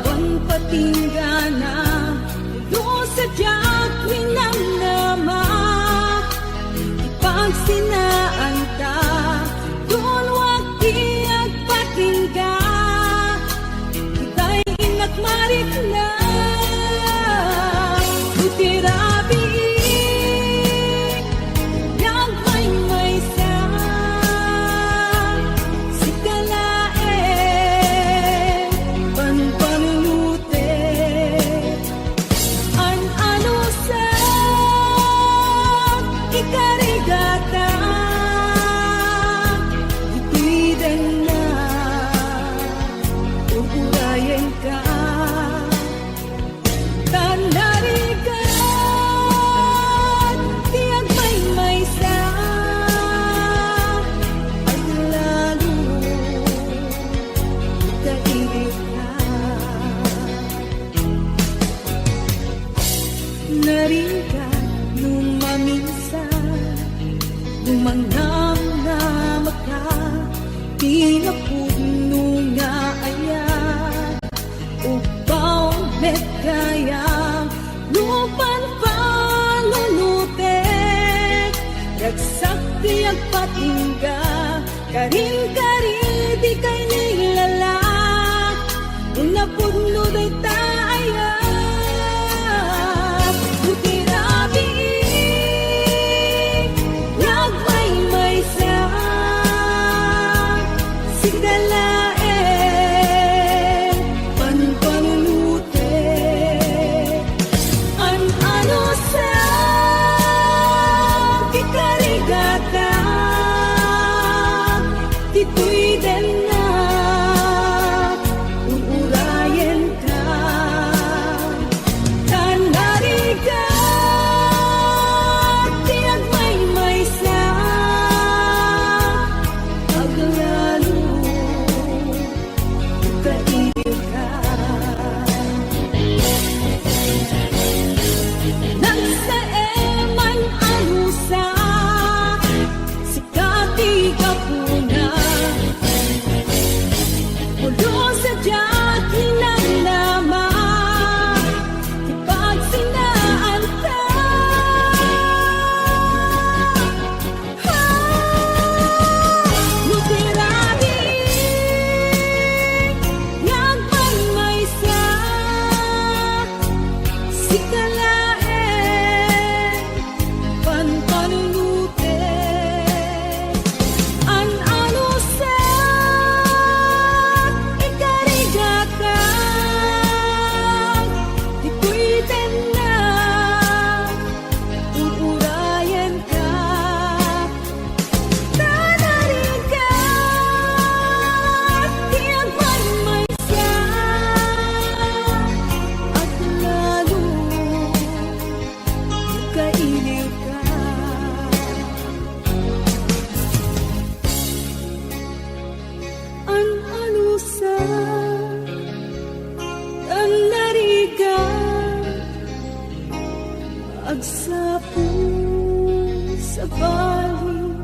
awan patinggana, ulo sa diyak minamnama, ipagsinaan ta, doon wakti at patingga, kita'y inakmarik na, utirabi, yagmay-may sa, sikalae, panpanulute, an-ano sa, ikarigata, itidan na, ugurayan ka, tanarigan, tiyag may sa, ay lalo, itaigit ka. Narigan, nung maminsan, gumangnam na maka, pinapuno nga aya, upaw met kaya, lupan panunute, ragsak tiyag patingga, karin-karin di kay nilala, unapuno day taaya, utirabi, yagmay-may sa, sigdalae, panpanulute, an-ano sa, kikarigata, tito'y den na, uurayan ka, tanarigan, tiyag may sa, aglalo, kaigil ka. Nagsaeman anusa, sikati ka puna, ulo sa diyak hinanama, ipagsinaan ka. Lutirabi, yagmay sa, sikalae, panpanulute, an-ano sa, ikarigata, ito'y den na, uurayan ka, tanarigan, tiyag may sa, at lalo, kailiw ka. An-ano sa, tanarigan, agsapo sa balingayan.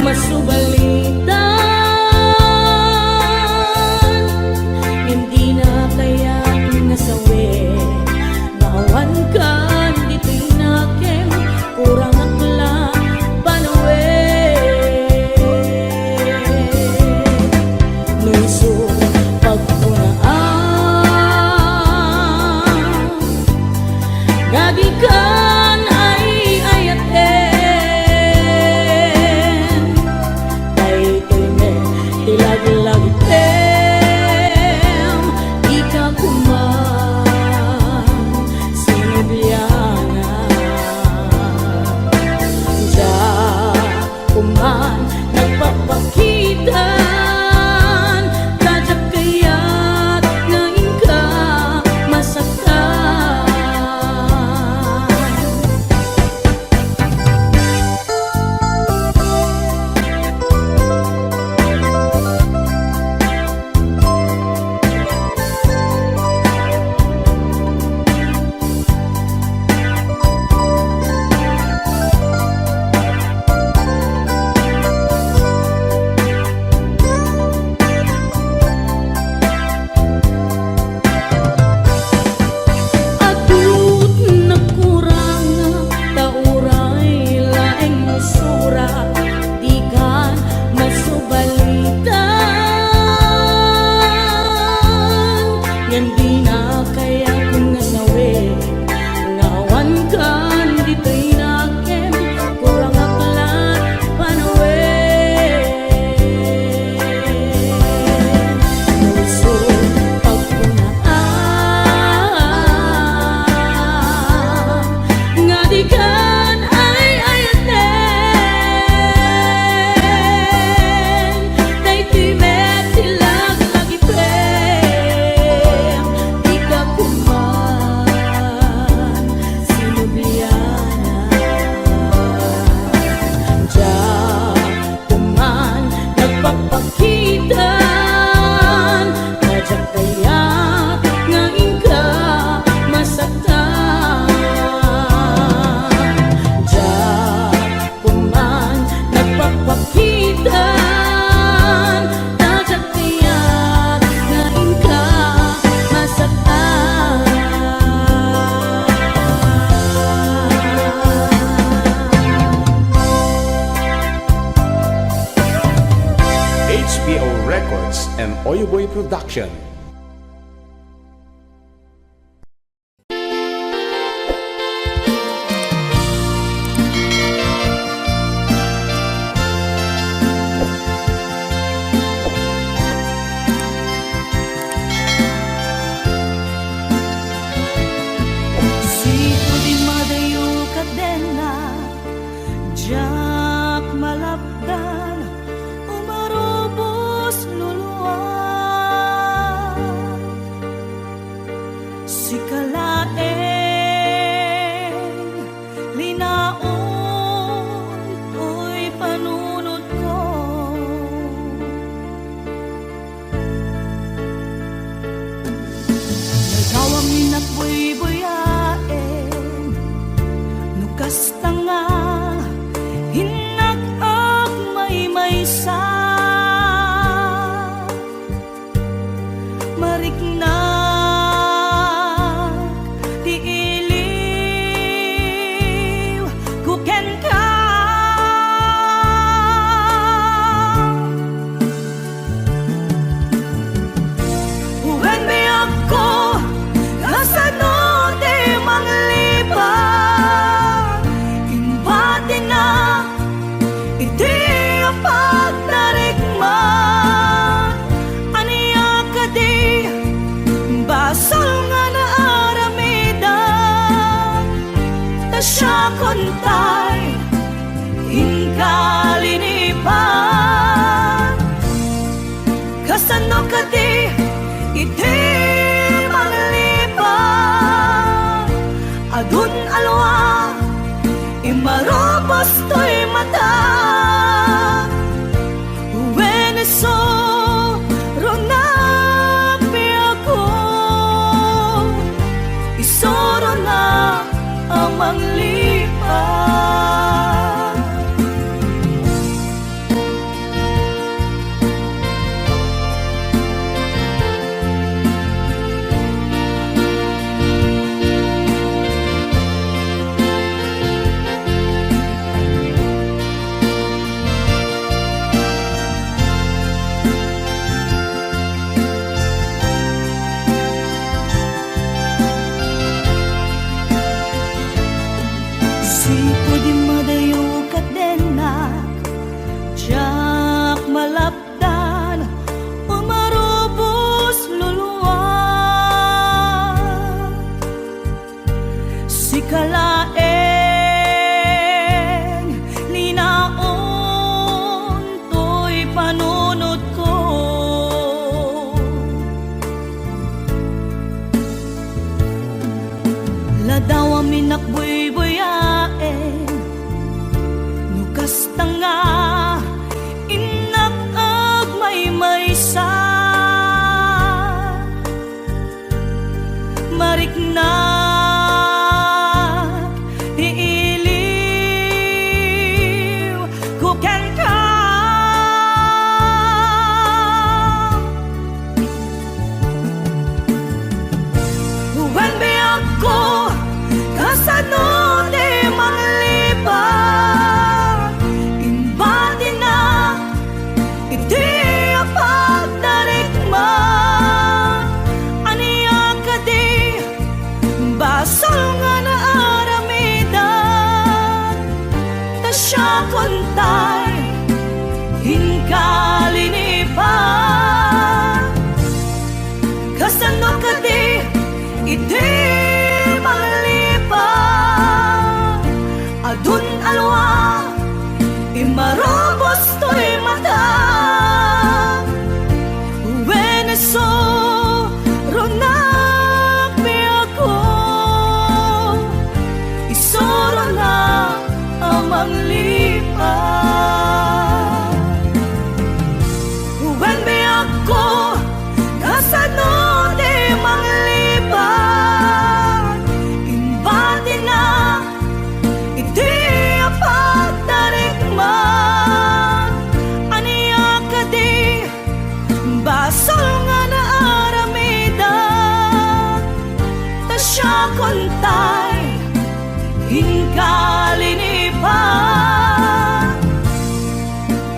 masubalitan. Hindi na kaya nasawi, maawan ka, di tinakim, kurang akla, panawe. Nuiso pagpunaan, gagikan ay ayaten, kay tuime ilaglagitem, di ka kuman sinubyanan. Diyan kuman nagpapakitan, kadyak kaya't ngayon ka masaktan. Adut nagkurang tauray laeng musura, di kan masubalitan. Ngan di na kaya kung nasawi, ngawan kan di tinakim, kurang aklat panawe. Nuso pagpunaan, nga di kan ay ayaten, day timet tilag lagi prem, di ka kuman sinubyanan. Diyan kuman nagpapakitan, kadyak kaya't ngayon ka masaktan. Diyan kuman nagpapakitan, kadyak kaya't ngayon ka masaktan. HBO Records and Oyoboy Production. Sito di madayo kadena, jak malapdan, umarubos luluan. Si kalaeng linaon, to'y panunod ko. Nagawang inakbuy-buyain, nukas tanga, hinag-ak may-maysa. Mariknag, di iliw, kuken ka. Uwen mi ako, kasano di manglipan, imbati na, iti ang pagtarikman. Aniya ka di, basol nga na aramidan, ta siya kontay, inkalinipan. Kasano ka di, iti manglipan, adun alwa, imarobos to'y mata. When so ronapi ako, isoro na ang manglipan. siyak malapdan umarubos luluwa si kalaeng linaon to'y panunod ko ladaw amin nakbuy-buyaen nukas tanga inakag may-maysa mariknak iiliw kuken ka when be ako kasano di manglipat imbadi na iti apagdarikman aniya ka di basal nga na aramidan ta siya kontay hinkalinipan kasano ka di iti manglipat adun alwa imarobos to'y mata Veneso ronak mi ako isoro na amang lipat when mi ako kasano di manglipat imbadi na iti apagdarikman aniya ka di basal nga na aramidan ta siya kontay hinkalinipan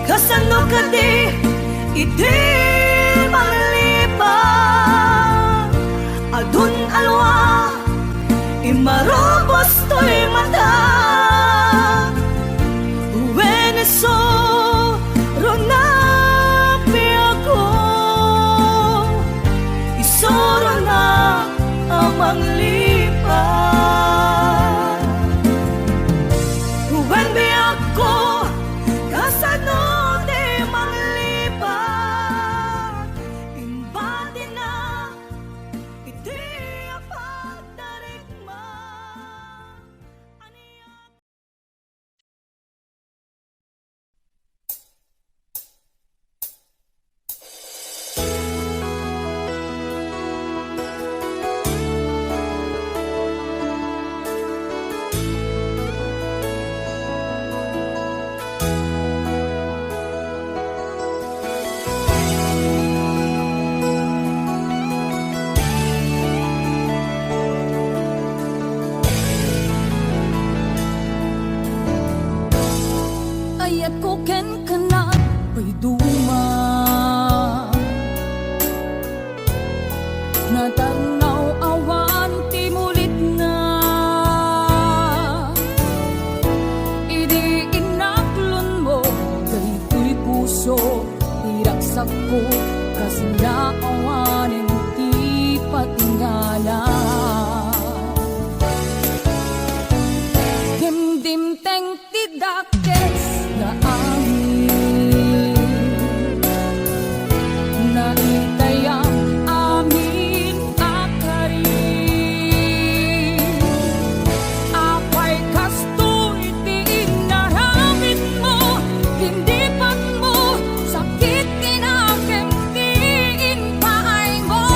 kasano ka di iti manglipat adun alwa imarobos to'y mata Veneso ronak mi ako isoro na amang lipat when be ako kasano di manglipat imbadi na iti apagdarikman aniya ayat ko ken kana ay duma natanaw awan timulit na idi inaklon mo daytoy puso iraksak ko kasi naawanin ti patingala dimdim-teng tidakes na amin na itayang amin akarin apay kastoy ti inaramid mo hindi pan mo sakit tinakem ti inpaay mo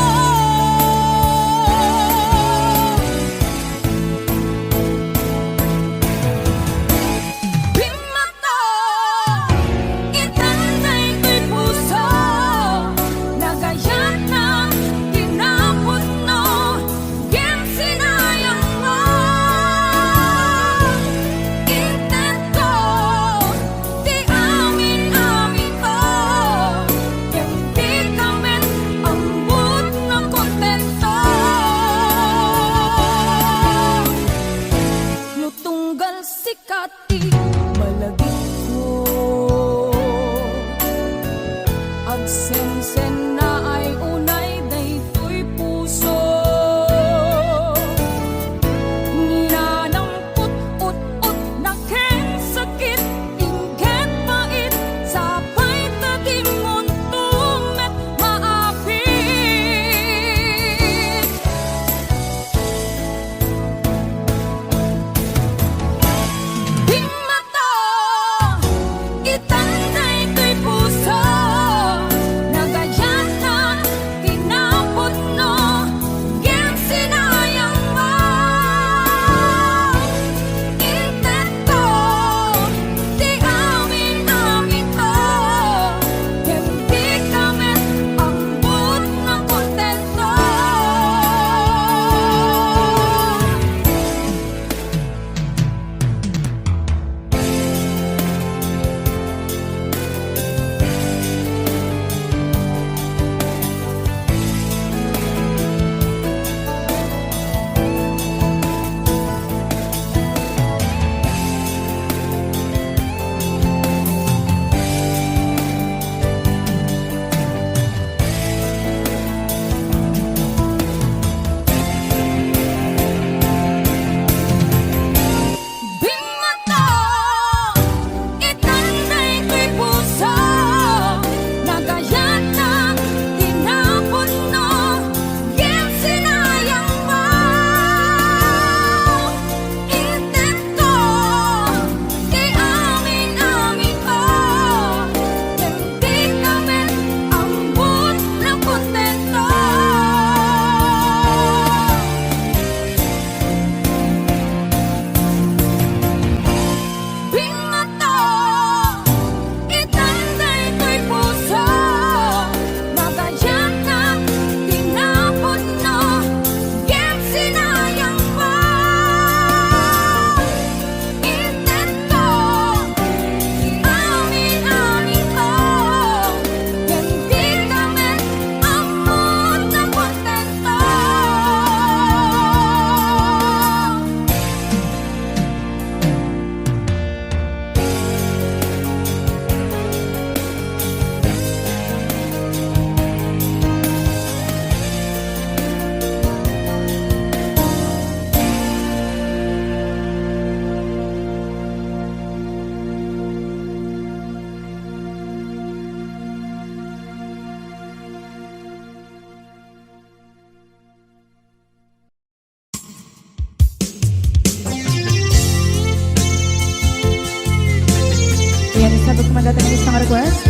request.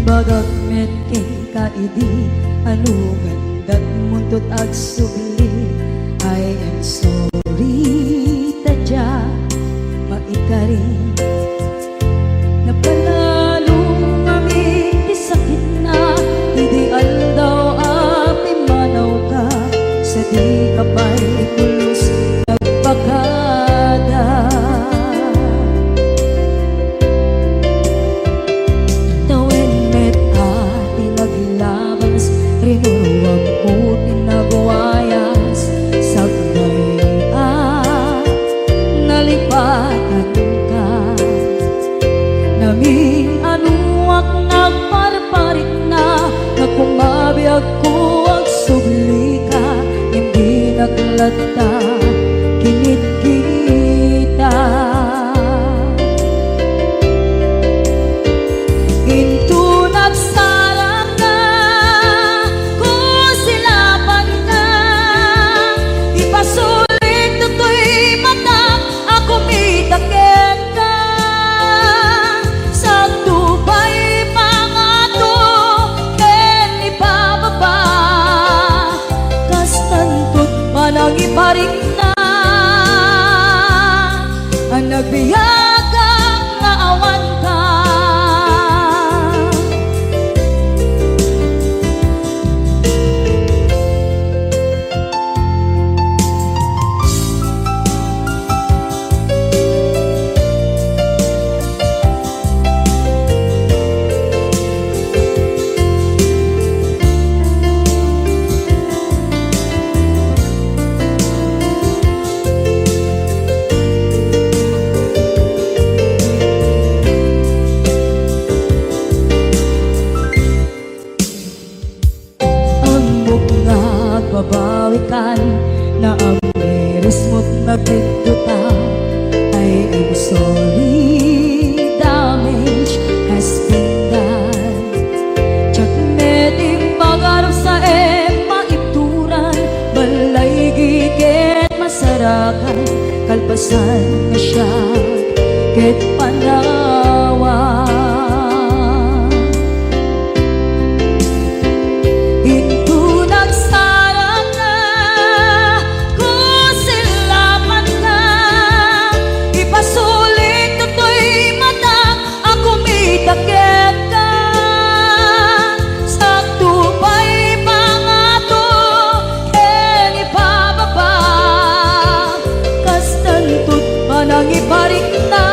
Bagat met kay kaidi anugan dat muntot ag subli. I am sorry tadya maikari napanalo kami ti sakit na ideal daw api manaw ka sa di kapay pulos nagpakada. Rinuruwag ko tinagwayas sagbay nalipatan ka namin anuak nagparparik na nagkumabiyag ko ang subli ka hindi naglata kinit kita into nagsarap na silapan ka ipasulit tutoy mata ako mitaken ka sa tubay pangato ken ipababa kastantot manang iparing na ang nagbiyagang nga awan ka. Babawikan na ang meres mo't nagpituta. I am sorry, damage has been done. Tsak meting magarap sa maituran balay gigit masarakan kalpasan nga siya ket panawa. Takit ka sa tubay pangato ken ipababa kastantot manang iparik na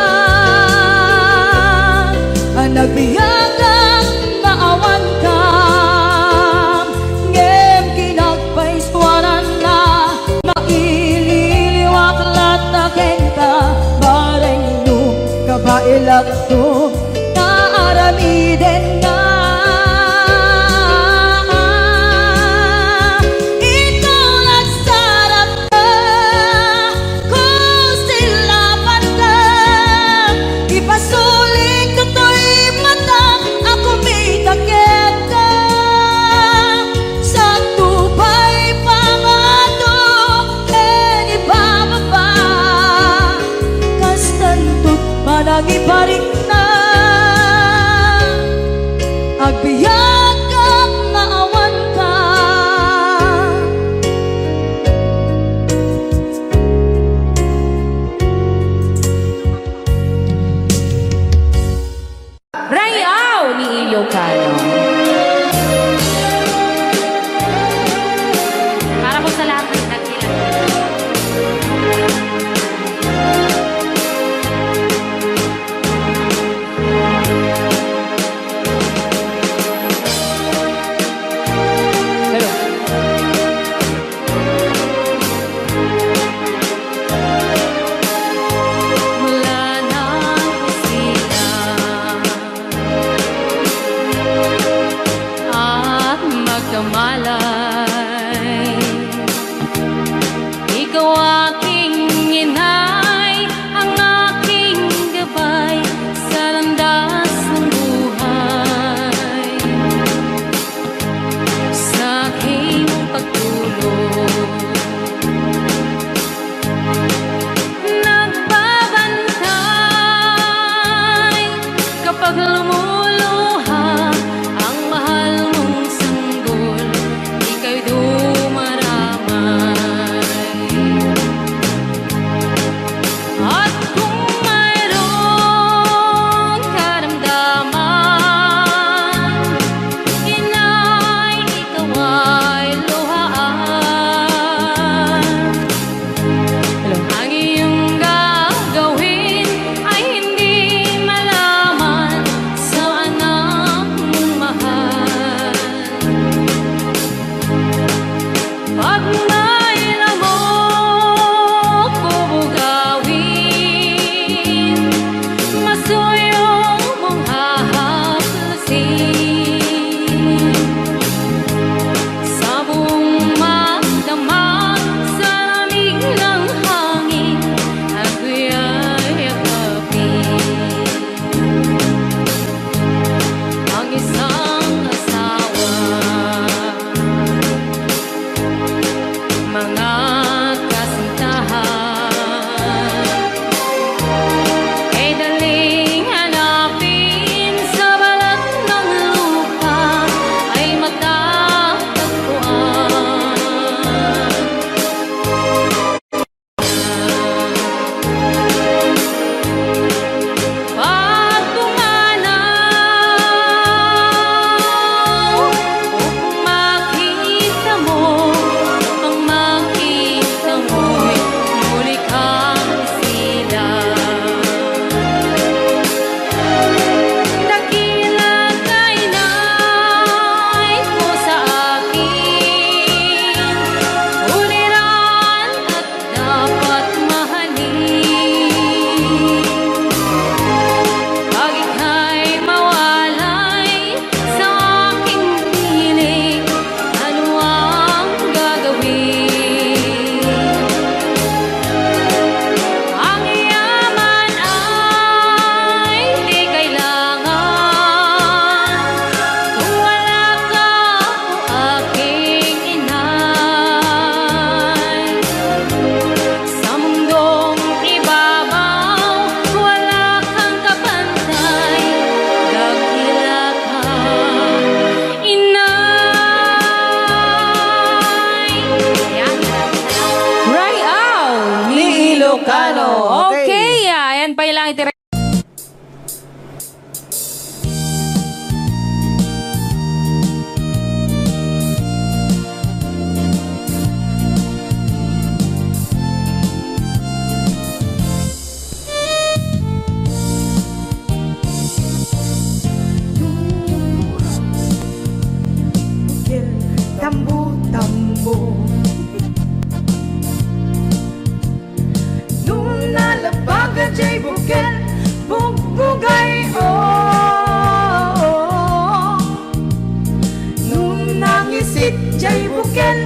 isit jay bukel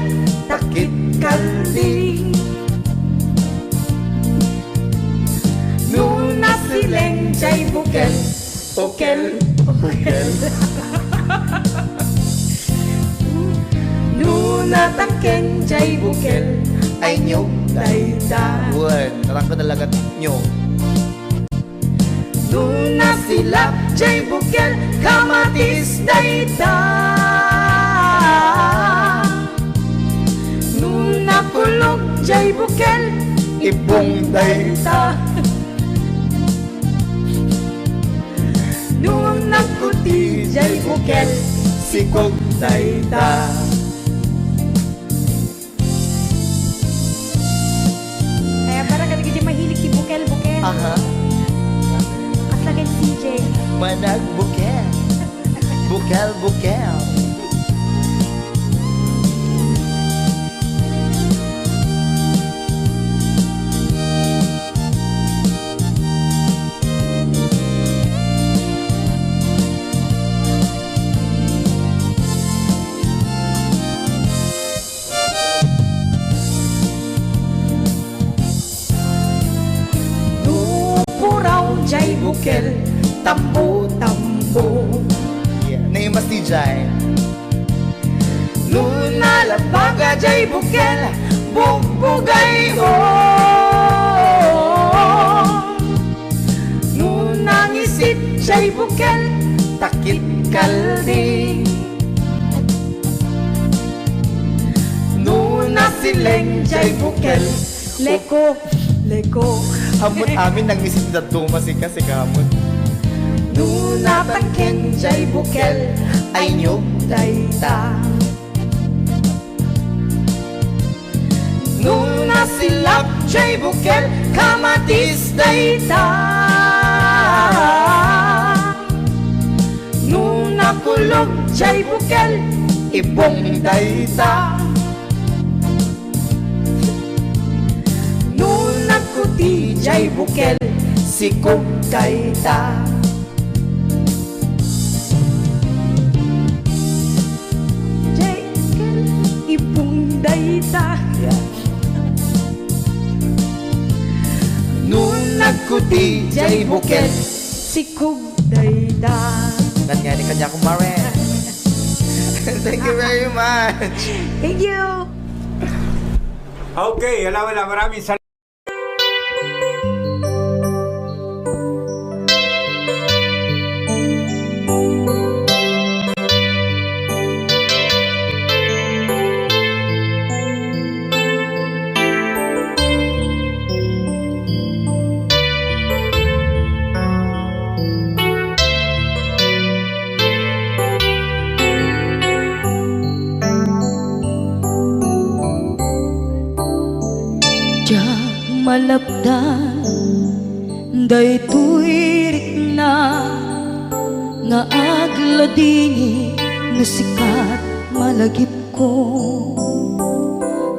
takit kaldi Nuna sileng jay bukel Bukel Bukel Nuna tangken jay bukel Ay nyo. Dayda Buwan. Narang ko talaga nyo. Nuna silap jay bukel kamatis dayda Nuna kulog jay bukel Ibong dayda Nuna kuti jay bukel sikog dayda Kaya parang kadagi mahilig si Bukel-Bukel. Aha. At lagay CJ. Manag bukel. Bukel, bukel. Nupuraw jay bukel tambo tambo Yeah. Naimas di Jai. Nuna labaga jay bukel bugbugay o Nuna ngisit jay bukel takit kaldi Nuna sileng jay bukel leko leko Hamot amin nang nisit na tumas kasi kamot. Nuna tangken jay bukel Ay nyo. dayta Nuna silap jay bukel kamatis dayta Nuna kulog jay bukel ibong dayta Nuna kuti jay bukel sikog dayta Jay bukel ibong dayta Nung nagkuti jay bukel. sikog dayda Nangyari kanya kumaren. Thank you very much. Thank you Okay, wala, maraming salamat. Diyak malabdan day tuwirik na nga agladini nga sikat malagip ko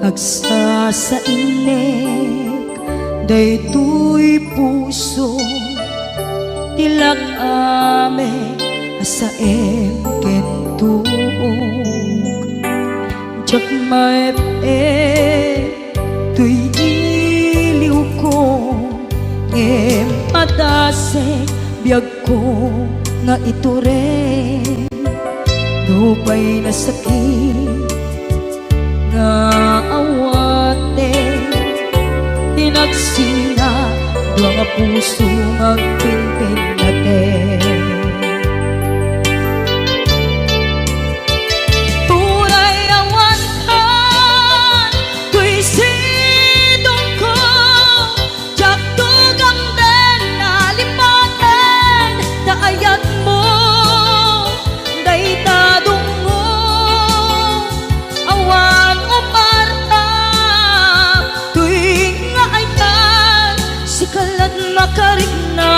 agsa sa inek day tuy puso tilak ame asa kentuog Diyak tuy iliw ko ngem atase biyag ko nga ito rin dupay na sakit nga awate tinagsina dua nga puso nga pinpin natin tunay awan ka tuy sidong ko jak tugang den nalipaten daayat mo daytadong mo awan o parta tuwing nga ayan sikalat makarigna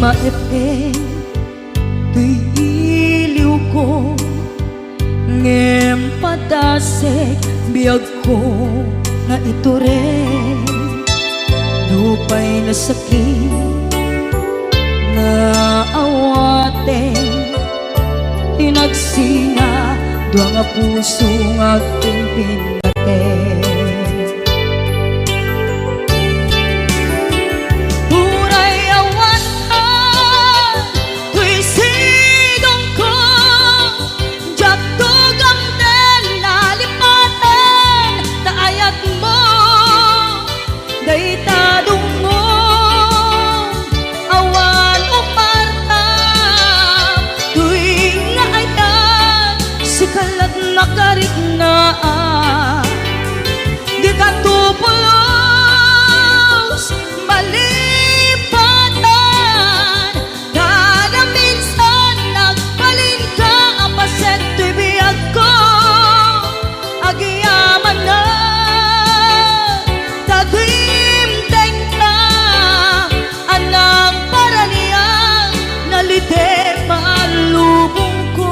maepeng tuy iliw ko ngem padasek biyag ko nga ito rin dupay na sakit na awaten tinagsinga dua nga puso nga aking pinaten. Uray awatan tuy sidong ko jatog ang den nalipatan taayat mo dayta dungog awan uparta tuy nga ayan sikalat nakarik na di ka tupulos malipatan kada minsan nagbalin ka apaset tuy biyag ko agiyaman na tagimteng ka anang para niya nalite malubong ko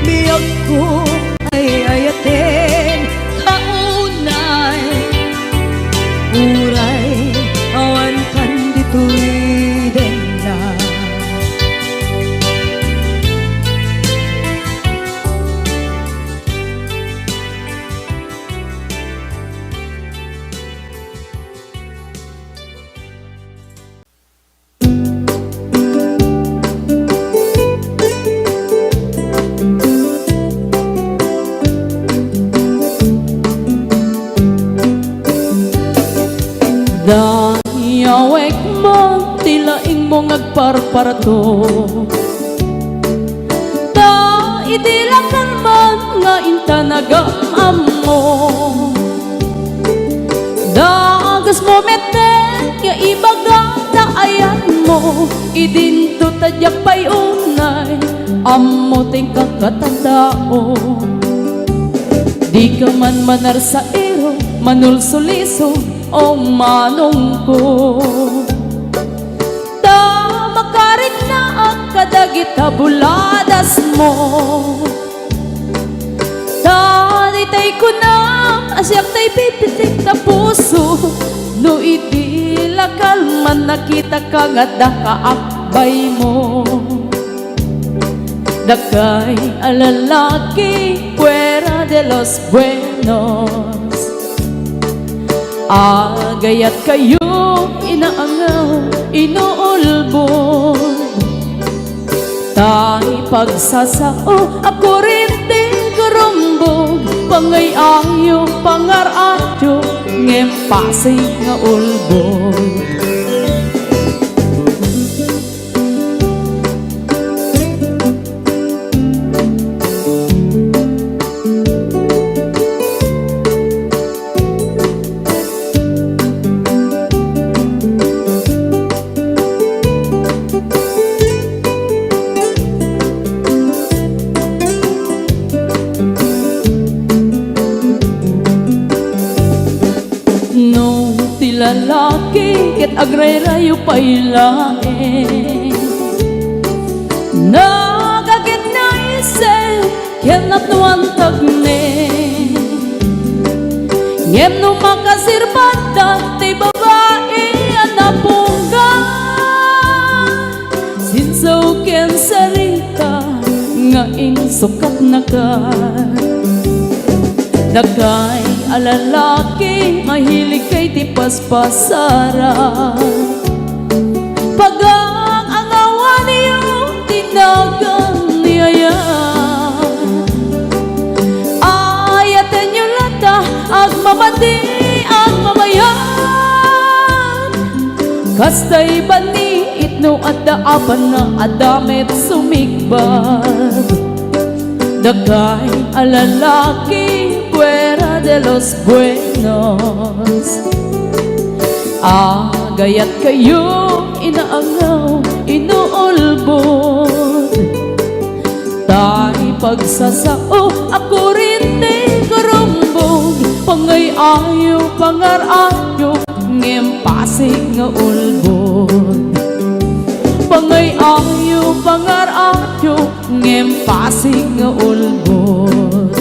biyag ko ay ayaten kaunay uray awan kan dito'y denda. Dayawek mo, tilaing mo ngagparparto da idilakan man nga intanagam mo dagas mo meten nga ibagang taayan mo idinto tadyak pay unay ammo ting kakatandao di ka man manar sa ero manulsuliso o manong ko da makarit na ang kadagit buladas mo da ditay ko na asyak tay pipitik na puso no itilakal man nakita ka nga dakaakbay mo dakay alalaki fuera de los buenos agayat kayo inaangaw inuulbon tayo pagsasao ako rin tigarumbog pangay ayo pangaradyo ngem pasay nga ulbon. Lalaki ket agray-rayo pailae nagagit na isip ken natnuantag ne ngem no makasirbata ti babae anapungga sinsaw ken sarita nga insukat na ka dakay alalaki mahilig kay ti paspasara pagang angawan niyo tinagang niyaya ayaten nyo lata agmamati agmamayan kastay bani itno at daapan na adamet sumigbag dakay alalaki fuera de los buenos agayat kayo inaangaw inuulbon tayo pagsasao ako rin tigarumbog pangay ayo pangarayo ngem pasig nga ulbon. ulbod. Pangay ayo, pangar ayo, ngem pasig nga ulbod.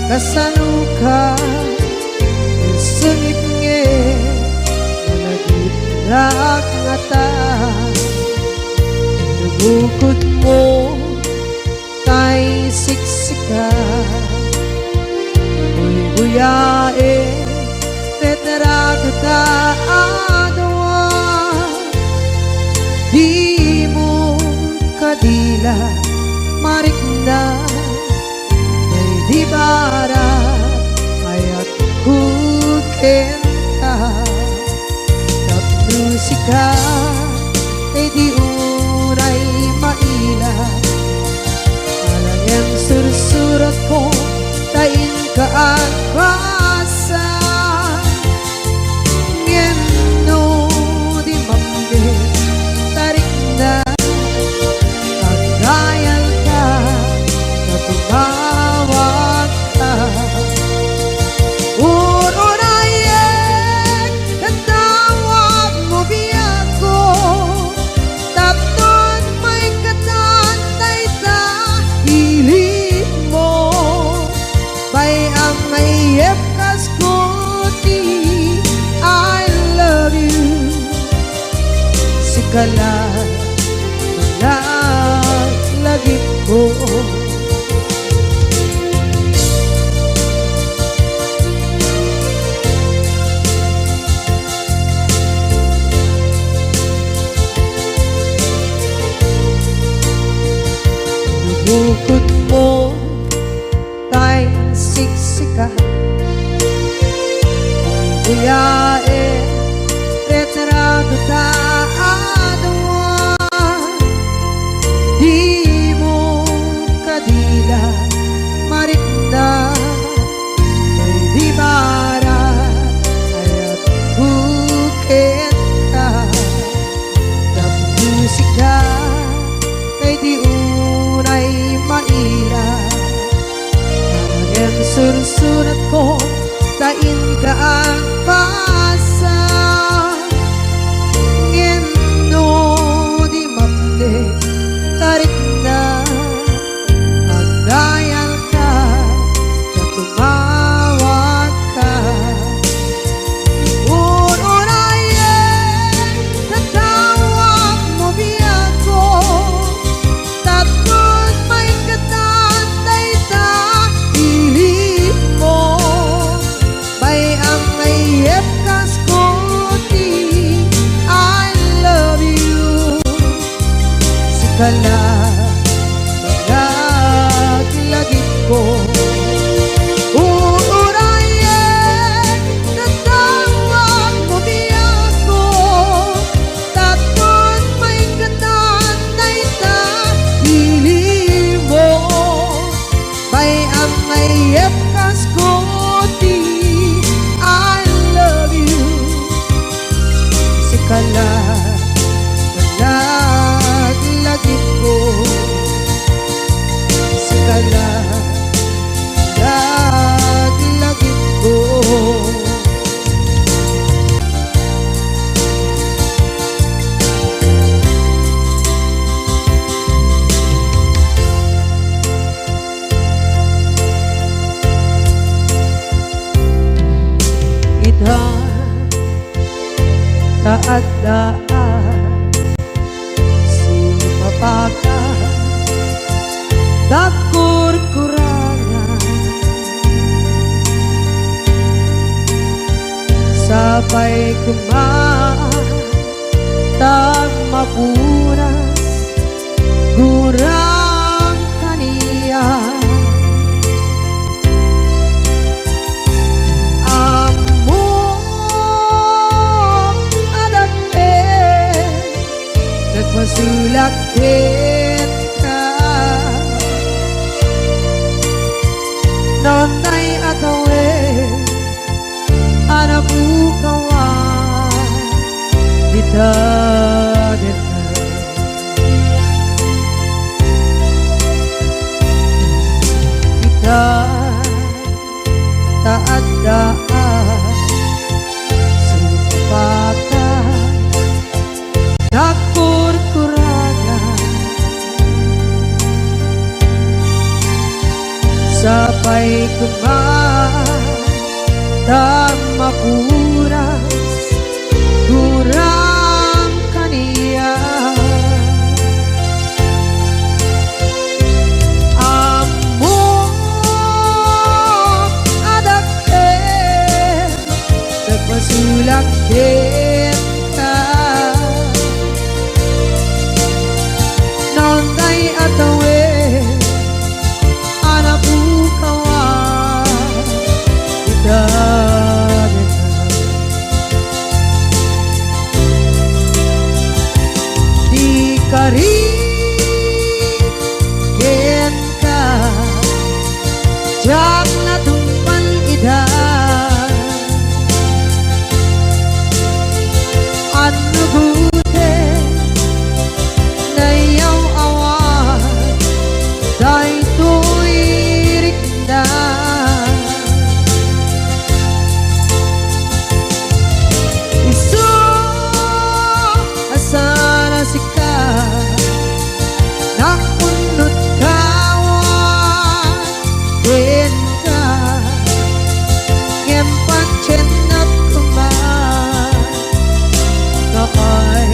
kasaluka sungit nge malagit dak ngata nabukod mo kay siksika buyae tetrato ta adawa di mo kadila marikna ay di bara ayat kukenta musika ay di uray maila alang yang sursurat ko tain ka ang basa ngeno di mambe tarik na pagdayan ka tumawag ka urunayek katawag mo biyako tapnon may katantay ta hilit mo bay ang mayep kaskuti I love you sikala lagi ko bukod mo tay siksika buyae retrado ta adawa di mo kadila marikna ay di bara ayat bukit ka musika ay di unay maila ang sursurat ko tain ka ang pasa ngeno di mamde tarik na ang dayal ka na tumawag ka urunayek natawag mo biyako tapos may katantay ta hilit mo bay ang mayep kaskuti I love you sikala lagi ko urunayek natawag mo biyako tapos may katantay ta hilit mo bay ang mayep kaskuti I love you sikala lagi ko sikala lagi ko ita taadaan sumapaka dakur-kurangan sabay kumaan tag mapunas gurang kaniya masulakit ka nonday atawe anabukawan dita kita taadaan sumpakan dakur-kurangan sabay kumain kita makuras kurang kaniya amo adake nagpasulak kita nonday atawe anak bukawan kita di kari kita jak na tumpan ida ano gute na yaw awan dahil tuwirik na iso asana sika nakunot kawan din ka ngempat chenat kuman kakay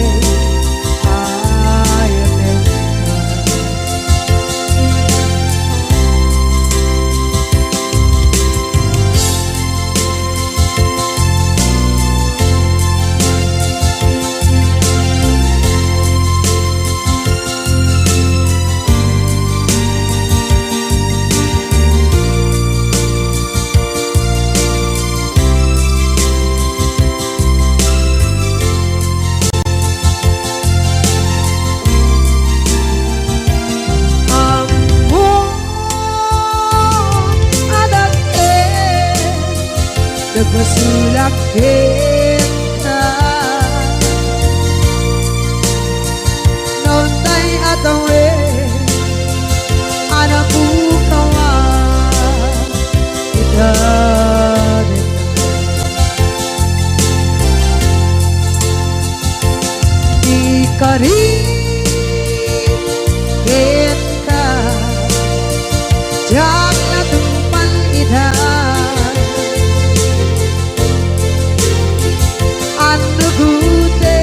ayanin ka nagpasulak kita nontay atawe anak bukawan kita di kari kita jak na tumpan ida ano gute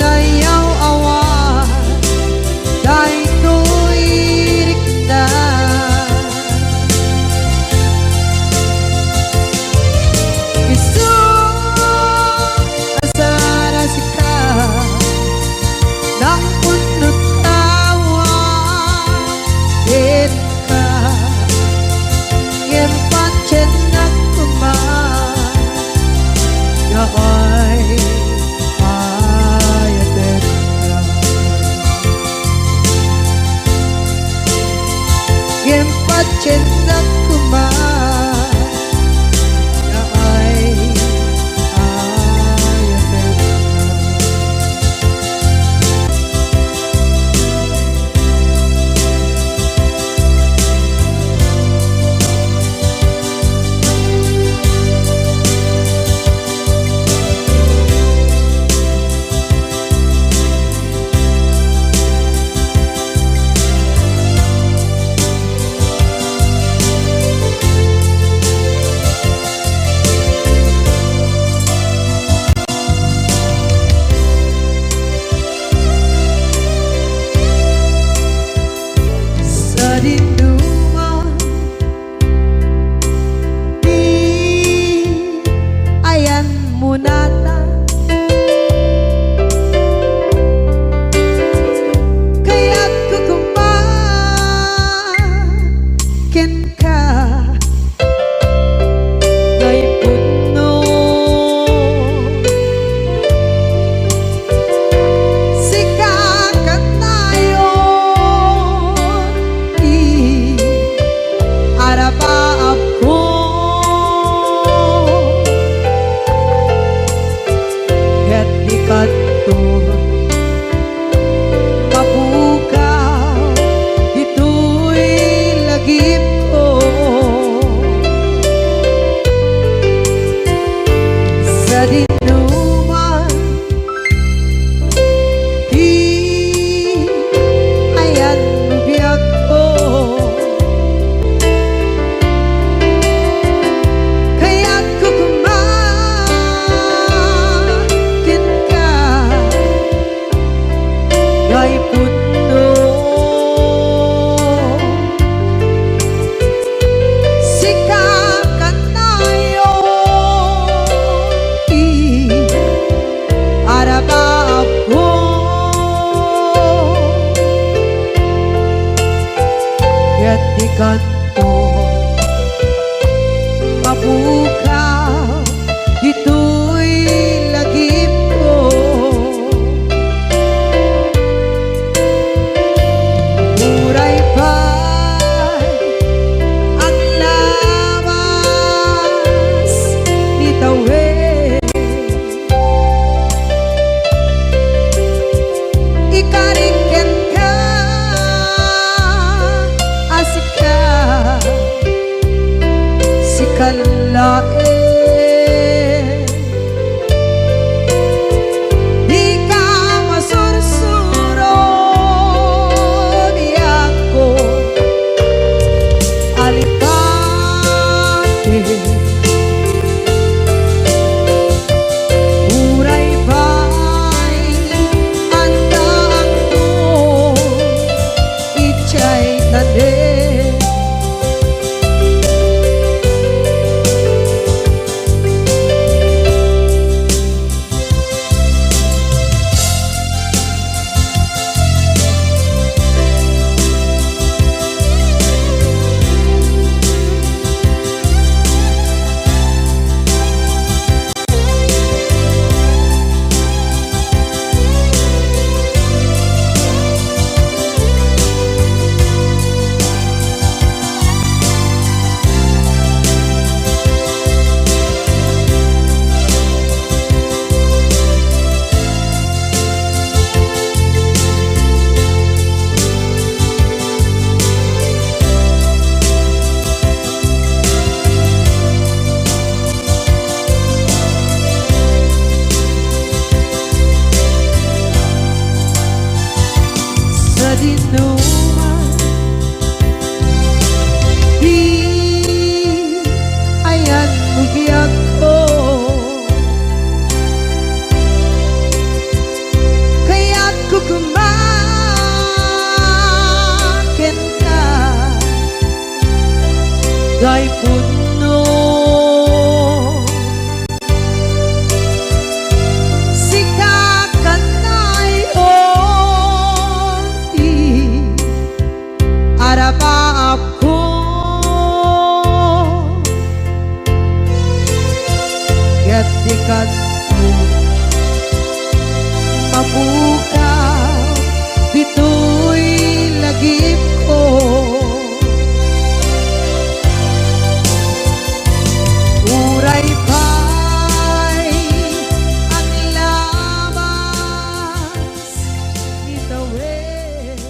na yaw awan dahil tuwirik na iso asara sika nang punot kawan din ka ngempat chenak kuman kakay ayatin ka ngempat chenak kuman kakay ayatin ka sa dinduman di ayan mo nata kaya't kukumakin ka kay puno sikakat tayo di arapaap ko ket di kadto mapukaw dito'y lagip ko sa dinuman di ayan biyak ko kalain. Di ka masursuro di ako alikate. Uray ba'y andaan mo ichay tanin. Sa dinuman di ayan bugyak ko, kaya't kukumakin ka day puno. Araba ako gatikat mo mabukaw dito'y lagip ko. Uray pa'y ang labas itawid.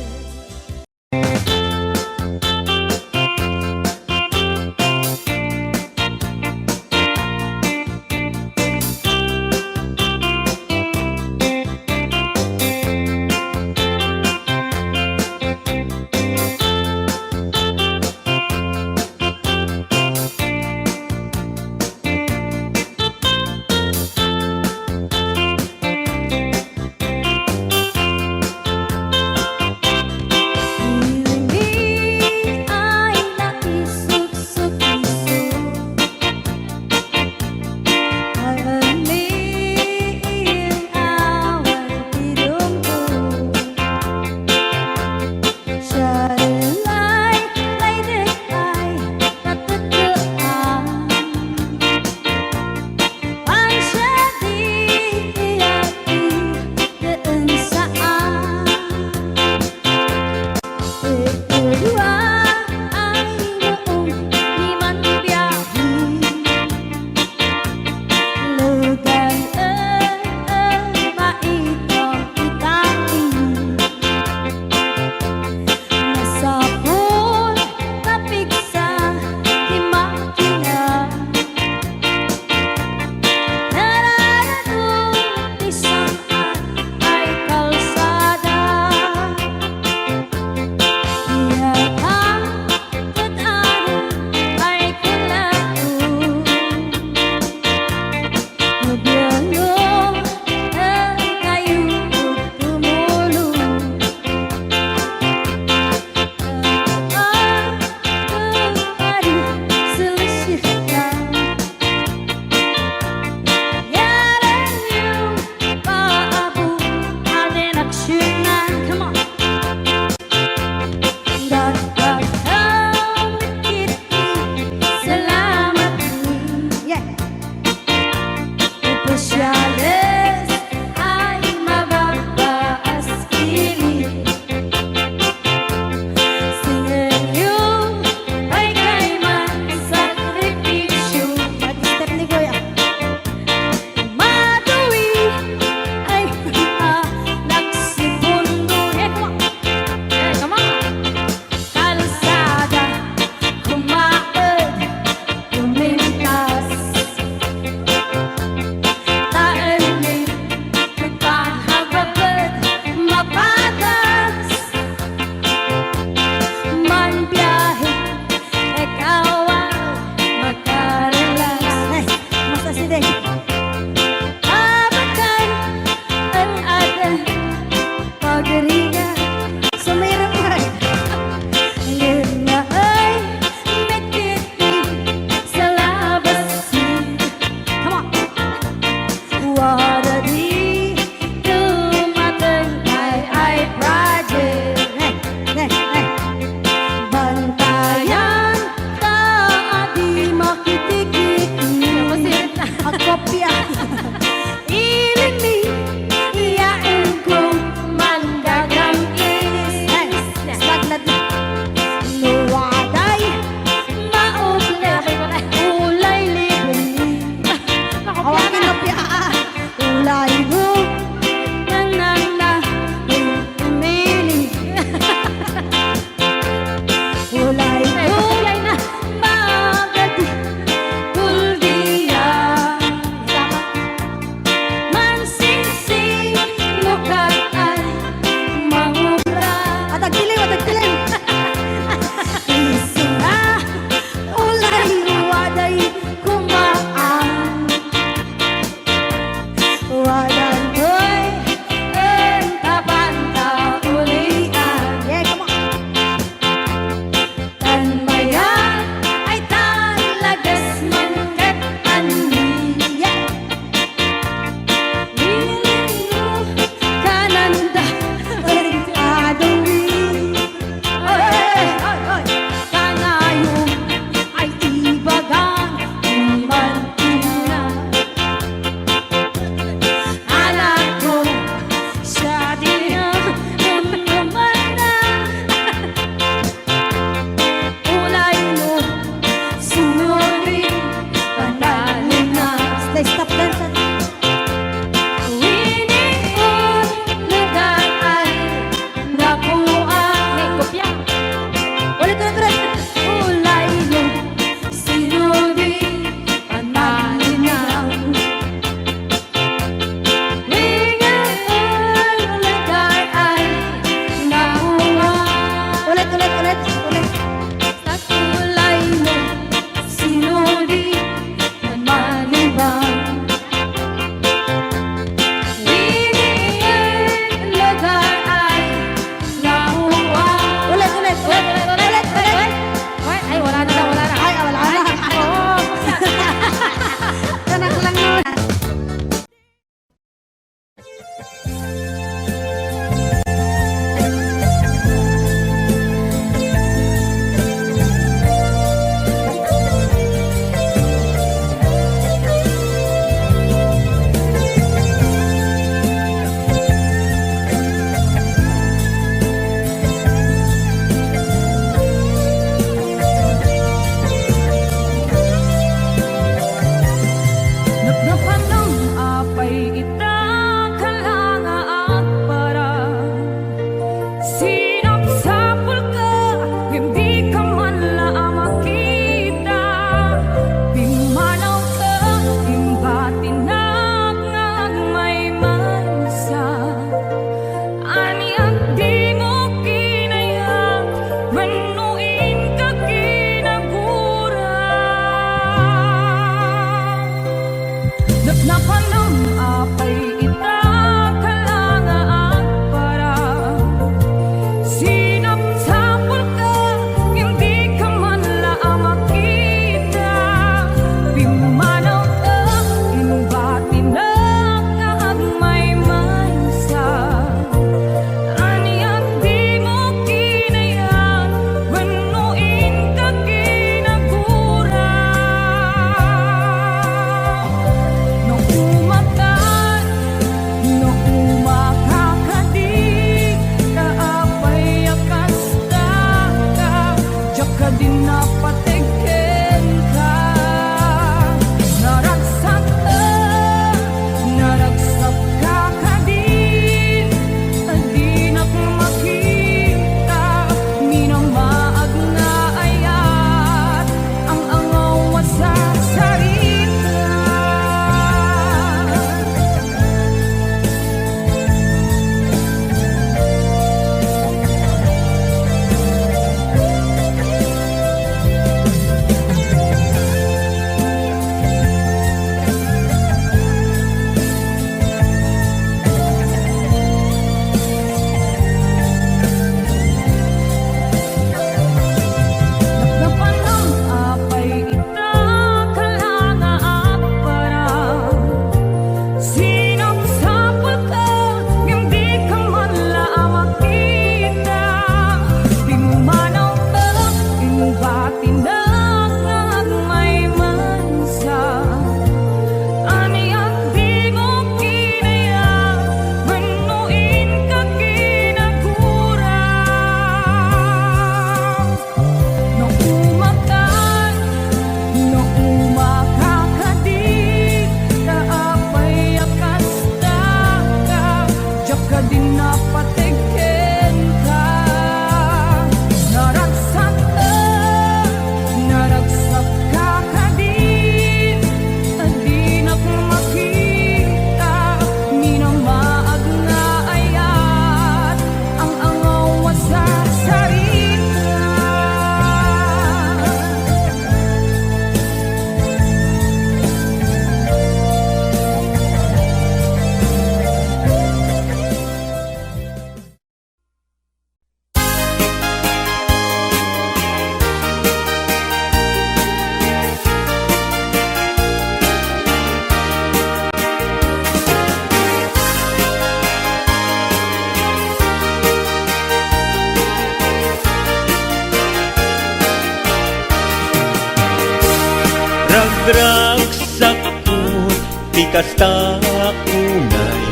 Ragragsaktut ti kasta unay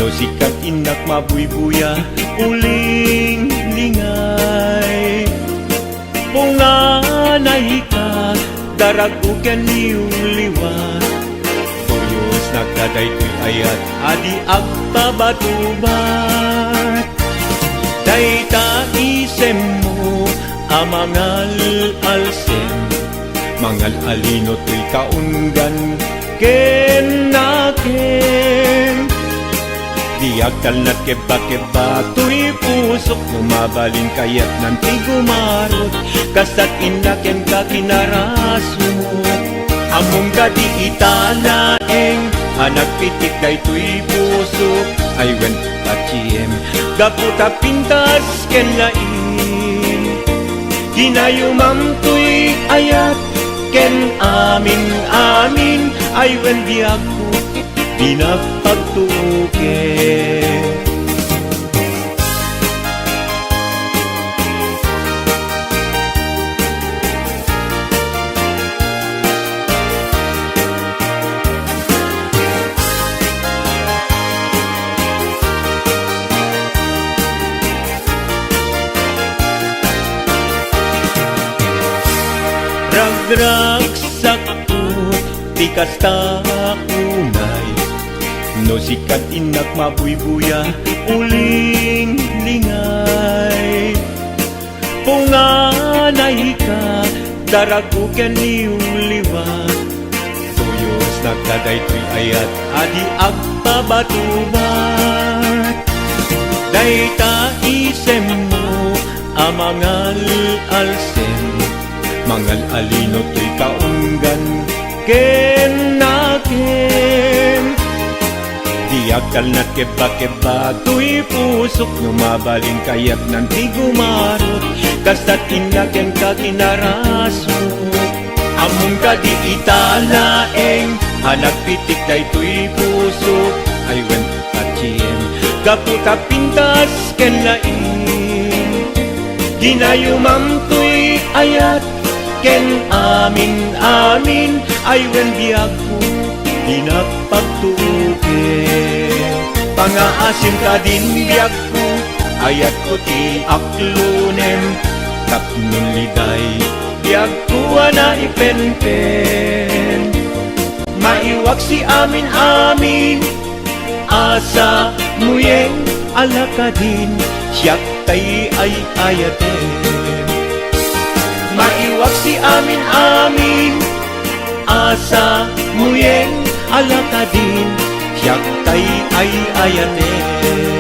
no sikat inak mabuybuya uling lingay punganay ka daraguken niyong liwat tuyos nagdadaytoy ayat adi agpabatubat dayta isem mo amangal alsem mangal alino to'y kaunggan ken naken di agtalnat keba-keba to'y pusok lumabalin kayat nanti gumarot kastat inaken ka kinarasumot among gadi italaeng anak pitik day to'y pusok ay wen pachiem gaputa pintas ken lain ginayumam to'y ayat ken amin amin ay wen biyaku pinapagtuke Ragragsaktut ti kasta unay no sikat inak mabuybuya uling lingay punganay ka daraguken niyong liwat tuyos nagdadaytoy ayat adi agpabatubat dayta isem mo amangal alsem mangal alino to'y kaunggan ken naken di agtalnat keba-keba to'y pusok lumabalin kayat nanti gumarot kastat inaken ka kinarasot among kadi italaeng anak pitik day to'y pusok ay wen pachiem kaputa pintas ken lain ginayumam to'y ayat ken amin amin ay wen biyaku pinapagtuke pangaasim ka din biyaku ayat ko ti aklunem tapnon liday biyaku na ipenpen maiwag si amin amin asa muyeng alaka din siyak tay ay ayaten maiwag si amin amin asa muyeng alaka din siyak tay ay ayaten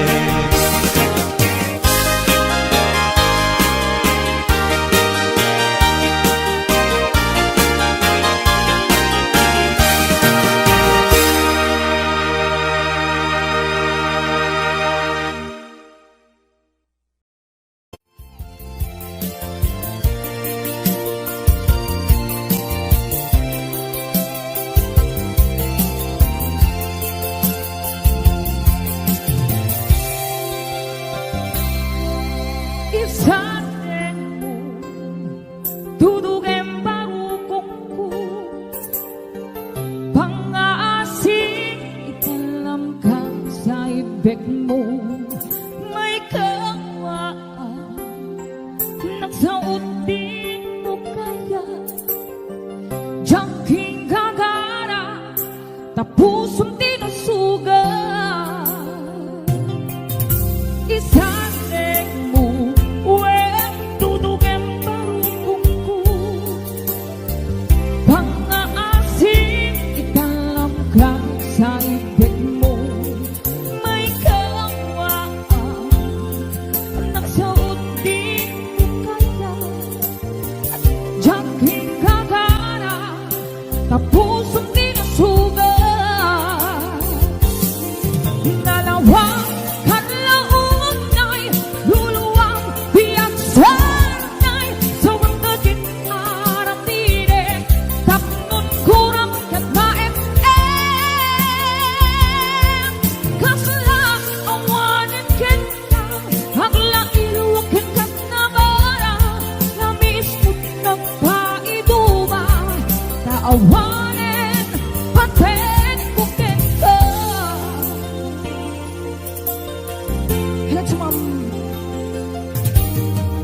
awanin paten kukin ka. Hello to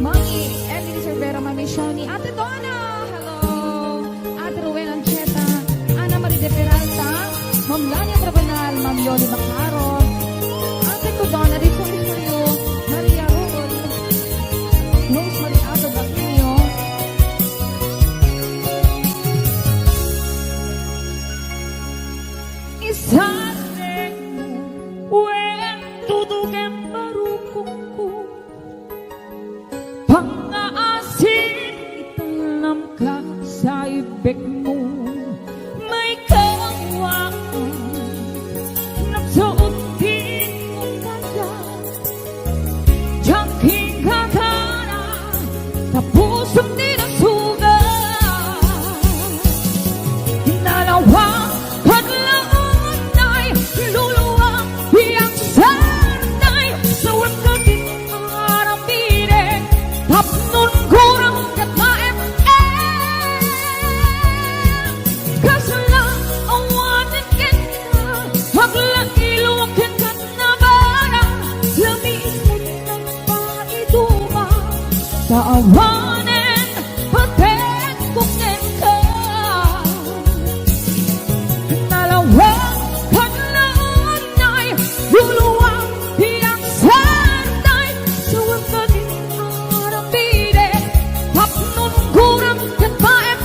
Mami Emily Cervera, Mami Shani, Ate Donna, hello, Ate Rowena Ancheta, Ana Marie de Peralta, Ma'am Lania Trabanal, Ma'am Yoli Bacaro, Ate ko Donna, dito kayo, Maria Rol, Rose Marie Ato Baquinio, isatin mo, wen tutukin marukong ko, pang-aasin italam ka sa ibig mo. May kawaan nagsuot din mo kaya, jangking kakana tapusong din ang suga. Hinalawang paglaon ay luluwang iyang sanay sa wagkagin ang arapire tapnon kurang kataim kasala awanin kita hagla iluwakin ka na bara lamis mo ng paiduma sa awanin paten kukin ka. Nalawang paglaon ay luluwang iyang sanay sa wagkagin ang arapire tapnon kurang kataim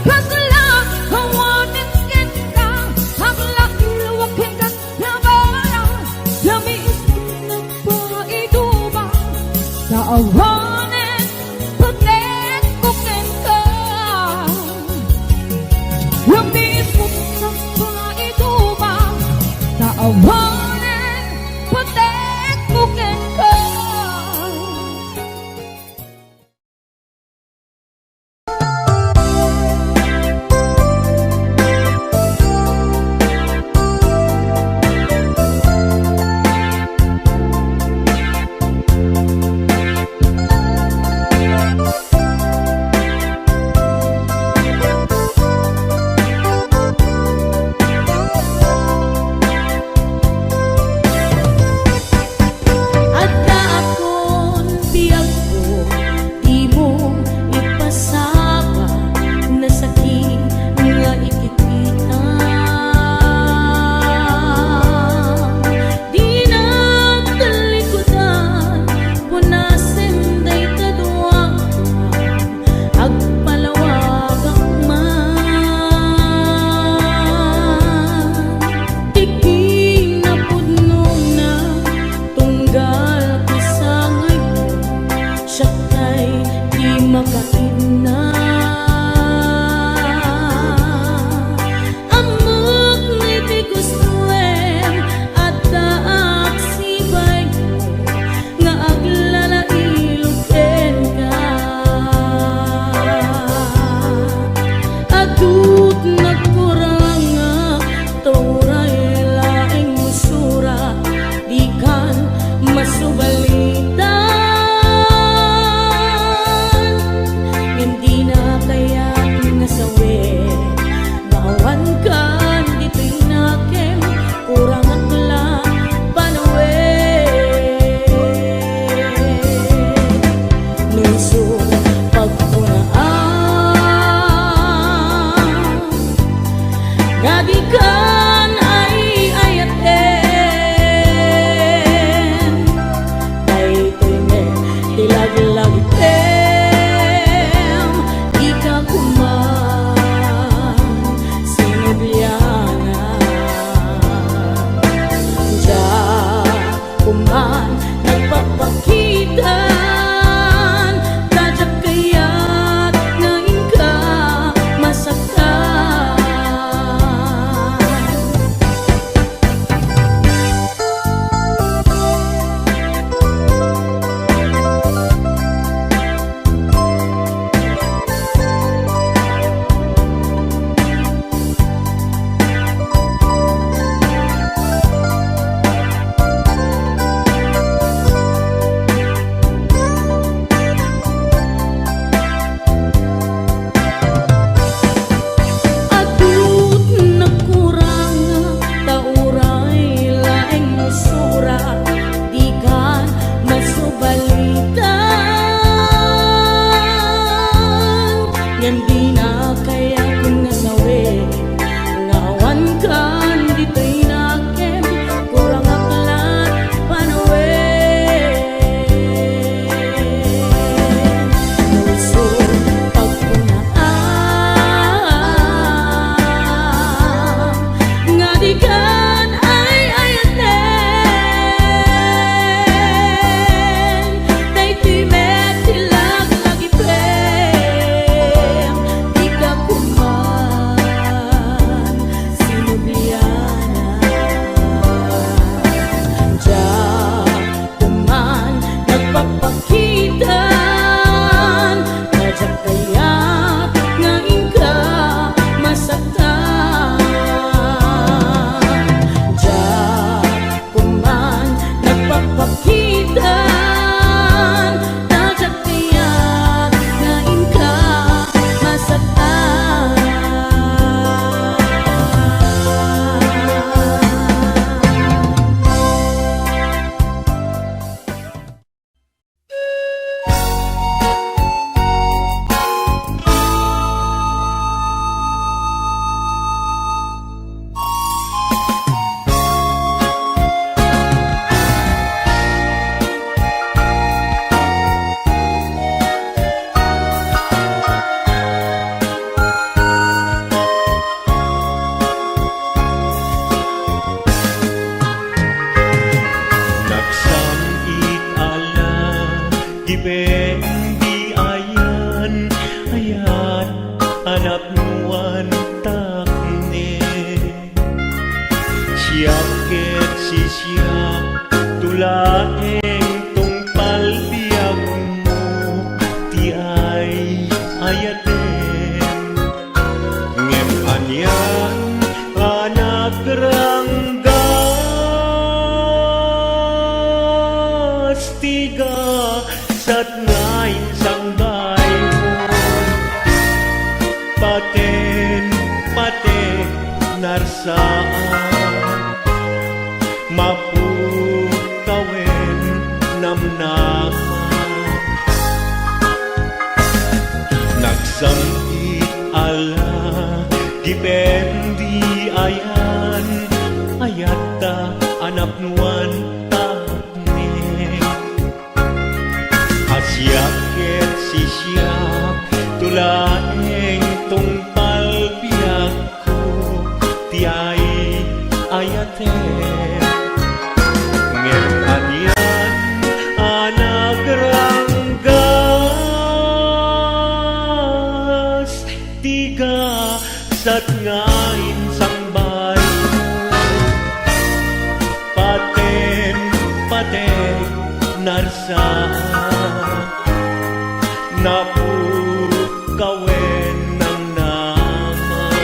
kasala awanin kita hagla iluwakin ka na bara lamis ng paiduma sa awanin paten kukin ka. Lamis mo ng paiduma sa awanin paten kukin ka. Masubalitan, hindi na Yan di na kaya kung nasawi Ngawan kan dito'y nakem Kurang aklat panawin Nuso pagpunaan Nga di kan ay ayaten Tay timet tilag lagi prem Di ka kuman sinubliana Diyan kuman nagpapakitan Kadyak kaya't ngayon ka masaktan Diyan kuman nagpapakitan Kadyak kaya't ngayon ka masaktan Nagsamit ala Gibeng di ayan Ayat anak nuan takne Siyaket si siyak Tulaeng tungpal biyag mo Ti ay ayaten Ngem anyan anak ranggas Tiga sat ngayon sang bayon Paten narsaan Mapukawen namnaman Nagsamit ala Dipendi ayan Ayata anak nuan takne Asyaket si siyak Tulaeng tungpal biyak ko Tiay ayaten Ngem anyan anak ranggas Tiga sat ngayon sang bayo Paten narsaan Napukawen ng naman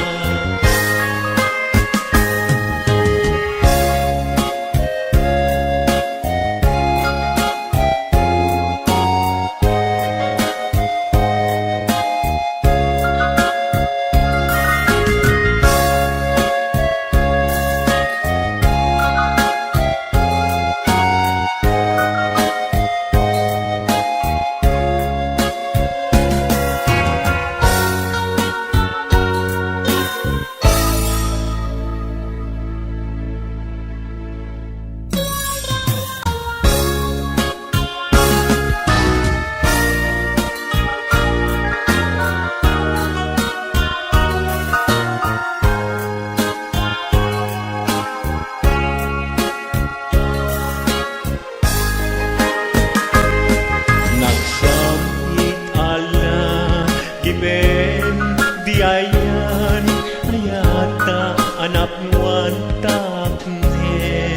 Nagsamit ala Giben di ayan Ayata anak nuan takne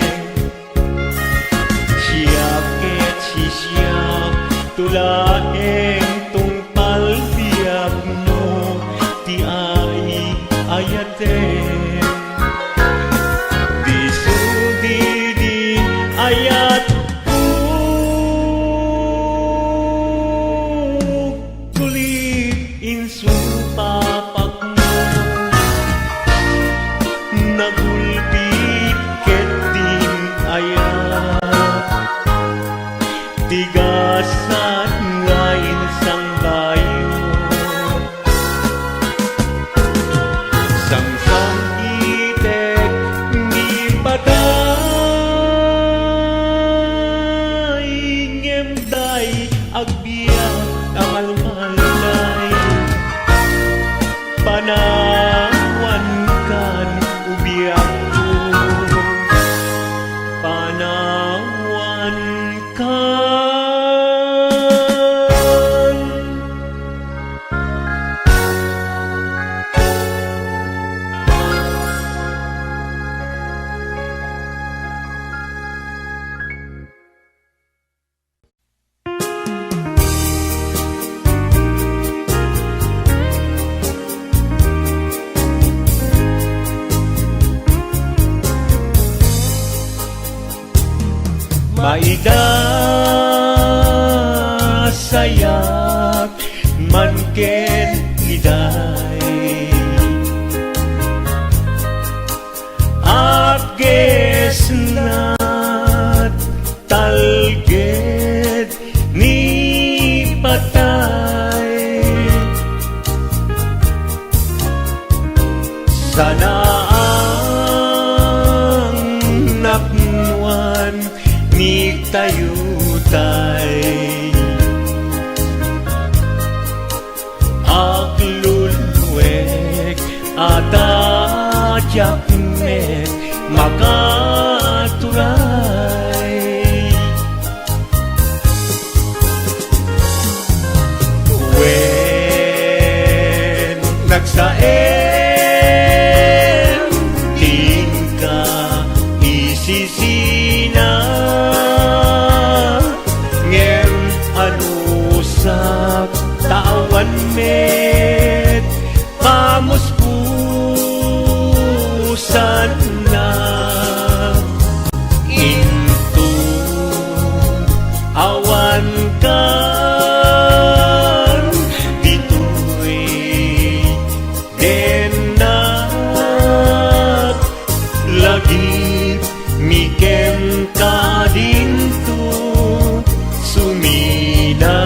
Siyaket si siyak Tulaeng tungpal biyak mo Ti ay ayaten Di sudi di ayat Kulit insu papak mo Nagulpit ketin ayat Tigasan ngayon sang bayo Maidasayak man ken iday Agges na talged ni patay Sana ang napnuan ni tayutay Aglulwek at adyak met makaturay When nagsaem tingka isisina ngem anusak tawan met pamuspusan na into awan kan dito'y denak lagi mikem ka dinto sumina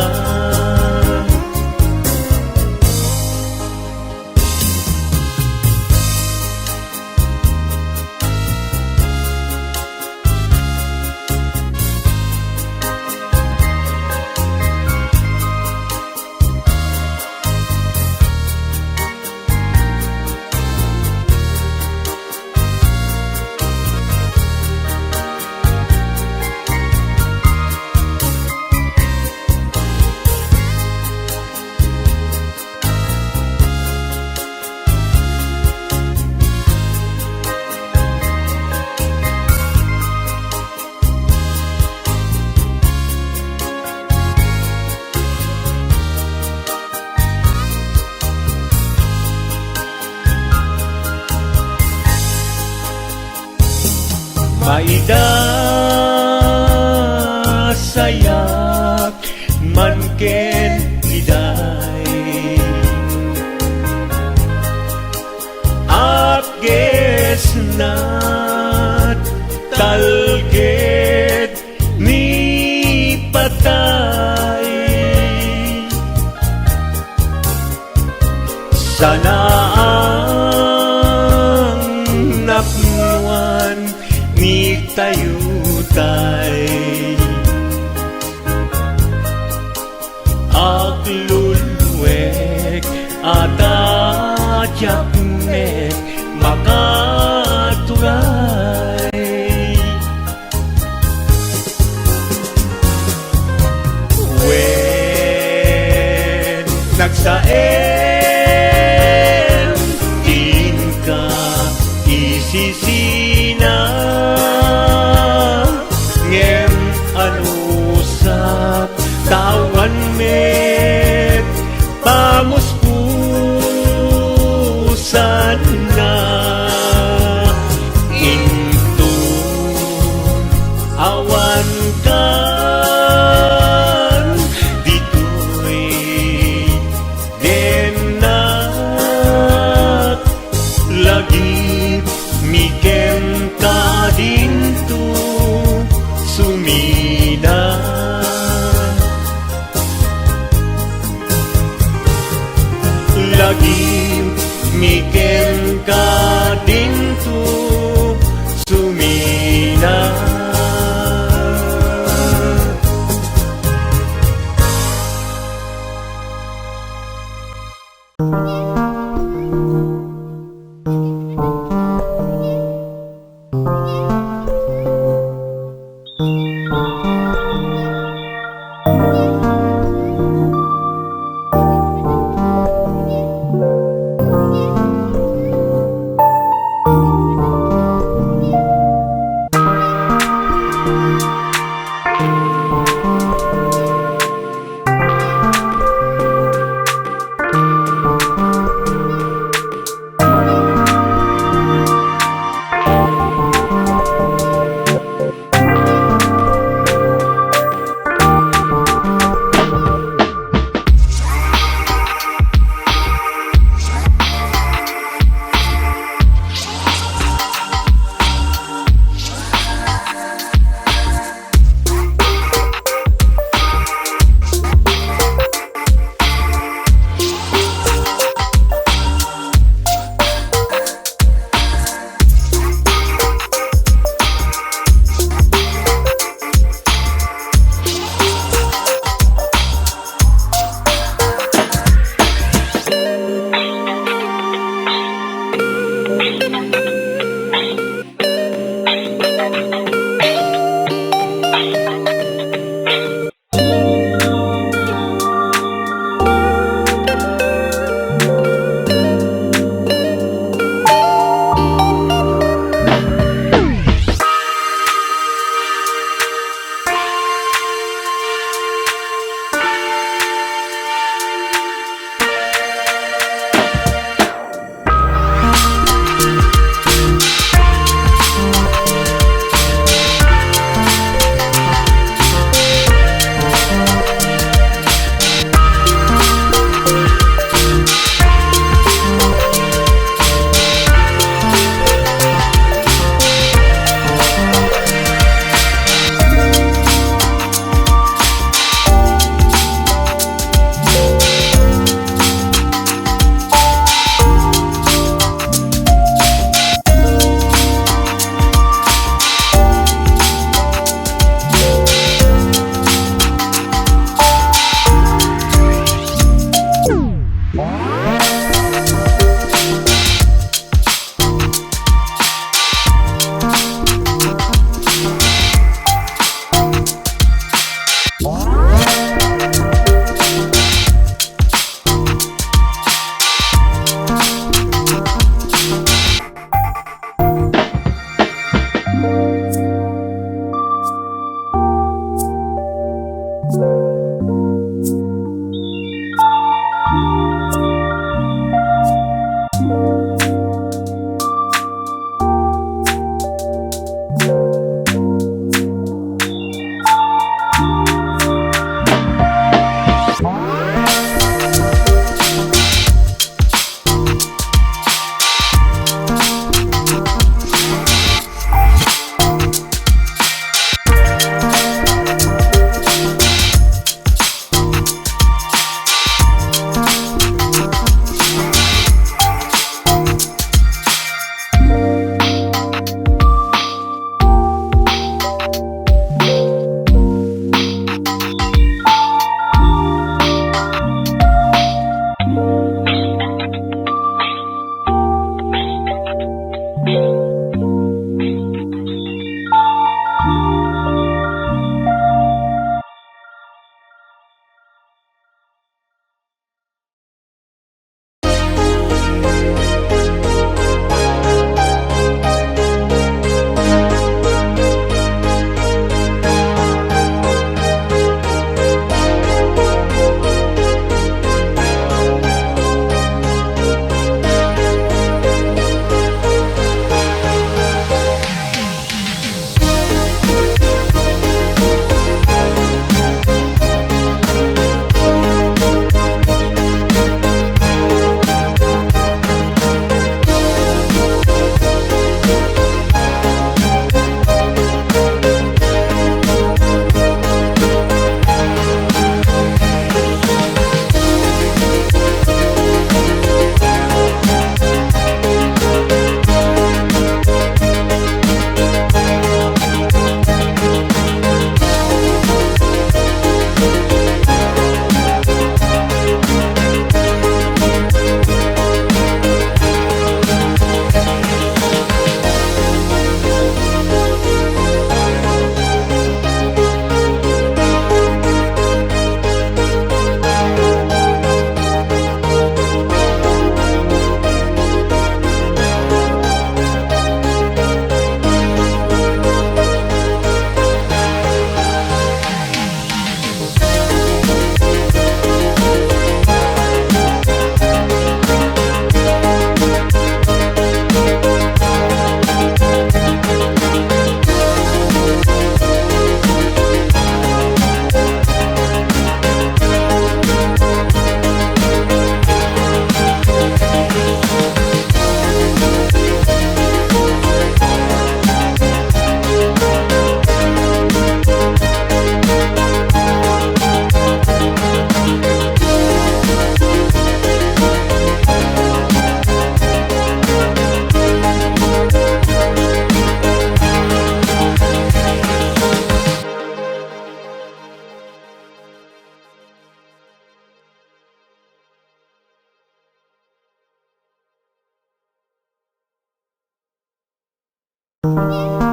Maidasayak man ken iday Agges na talged ni patay Sana ang napnuan ni tayutay Aglulwek at adyak met makaturay When nagsaem tingka isisina ngem anusak tawan met pamuspusan na into awan kan dito'y denak lagi mikem ka dinto sumina lagi mikem ka dinto sumina Thank you.